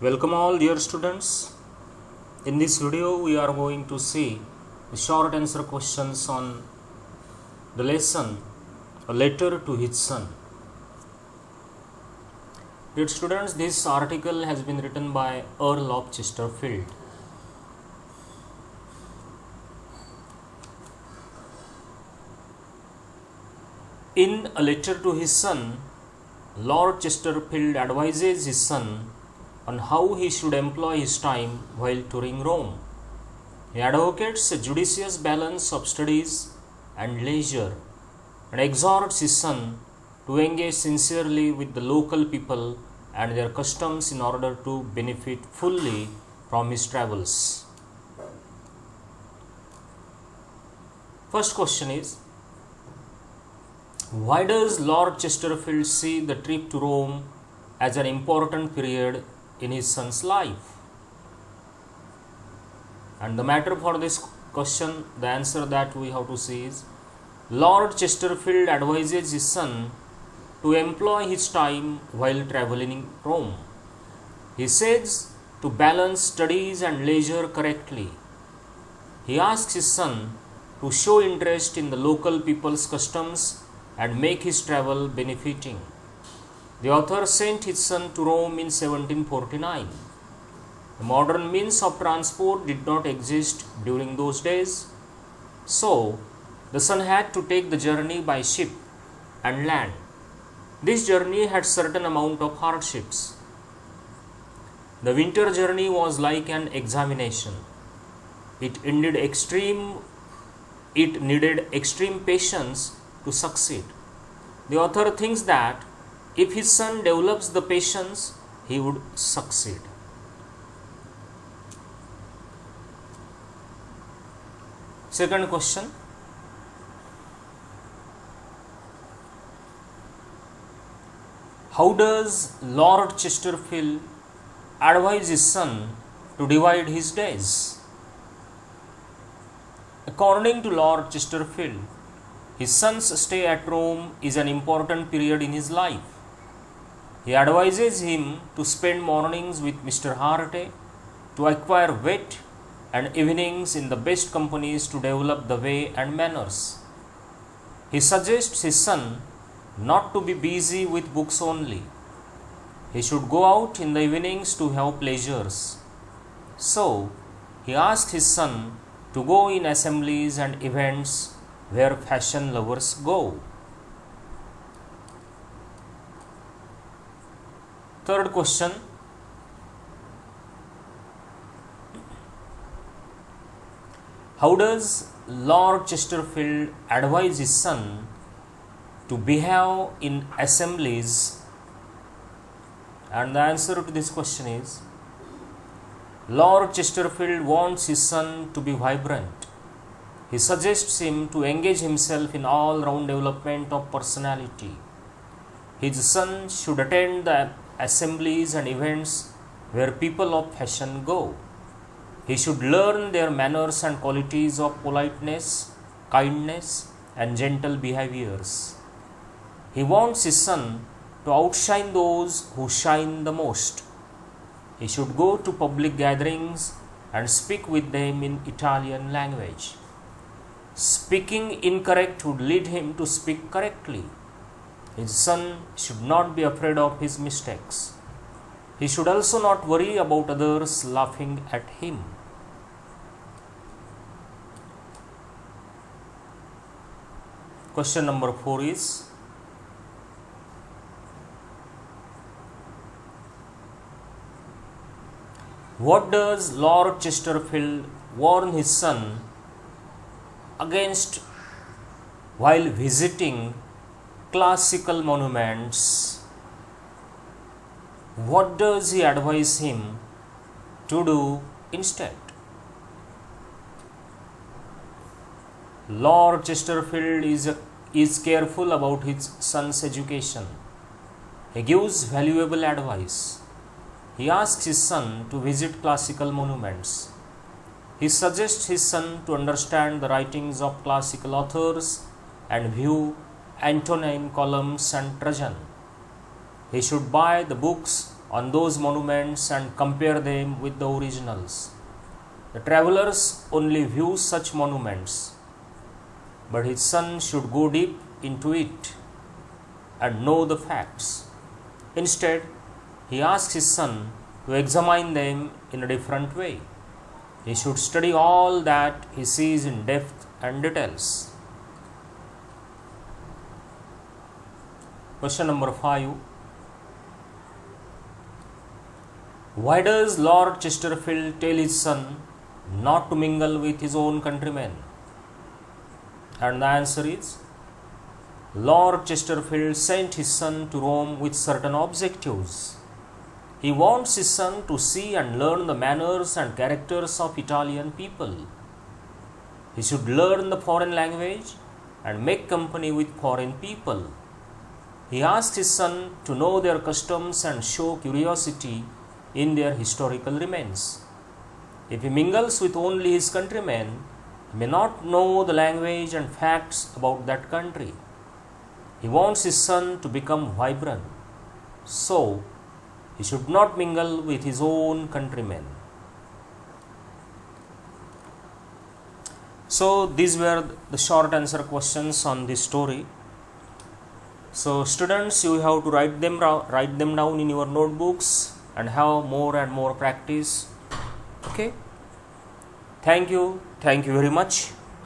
Welcome all dear students. In this video we are going to see the short answer questions on the lesson A Letter to His Son. Dear students, this article has been written by Earl of Chesterfield. In A Letter to His Son, Lord Chesterfield advises his son on how he should employ his time while touring Rome. He advocates a judicious balance of studies and leisure and exhorts his son to engage sincerely with the local people and their customs in order to benefit fully from his travels. First question is, why does Lord Chesterfield see the trip to Rome as an important period in his son's life? And the matter for this question, the answer that we have to see is, Lord Chesterfield advises his son to employ his time while traveling in Rome. He says to balance studies and leisure correctly. He asks his son to show interest in the local people's customs and make his travel benefiting. The author sent his son to Rome in 1749. The modern means of transport did not exist during those days, so the son had to take the journey by ship and land. This journey had certain amount of hardships. The winter journey was like an examination. It needed extreme patience to succeed. The author thinks that if his son develops the patience, he would succeed. Second question. How does Lord Chesterfield advise his son to divide his days? According to Lord Chesterfield, his son's stay at Rome is an important period in his life. He advises him to spend mornings with Mr. Hartley, to acquire wit, and evenings in the best companies to develop the way and manners. He suggests his son not to be busy with books only. He should go out in the evenings to have pleasures. So, he asks his son to go in assemblies and events where fashion lovers go. Third question. How does Lord Chesterfield advise his son to behave in assemblies? And the answer to this question is, Lord Chesterfield wants his son to be vibrant. He suggests him to engage himself in all-round development of personality. His son should attend the assemblies and events where people of fashion go. He should learn their manners and qualities of politeness, kindness, and gentle behaviors. He wants his son to outshine those who shine the most. He should go to public gatherings and speak with them in Italian language. Speaking incorrect would lead him to speak correctly. His son should not be afraid of his mistakes. He should also not worry about others laughing at him. Question number 4 is, what does Lord Chesterfield warn his son against while visiting classical monuments? What does he advise him to do instead? Lord Chesterfield is careful about his son's education. He gives valuable advice. He asks his son to visit classical monuments. He suggests his son to understand the writings of classical authors and view Antonine columns and Trajan. He should buy the books on those monuments and compare them with the originals. The travelers only view such monuments, but his son should go deep into it and know the facts. Instead, he asks his son to examine them in a different way. He should study all that he sees in depth and details. Question number 5. Why does Lord Chesterfield tell his son not to mingle with his own countrymen? And the answer is, Lord Chesterfield sent his son to Rome with certain objectives. He wants his son to see and learn the manners and characters of Italian people. He should learn the foreign language and make company with foreign people. He asked his son to know their customs and show curiosity in their historical remains. If he mingles with only his countrymen, he may not know the language and facts about that country. He wants his son to become vibrant, so he should not mingle with his own countrymen. So these were the short answer questions on this story. So students, you have to write them down in your notebooks and have more and more practice. Okay. Thank you very much.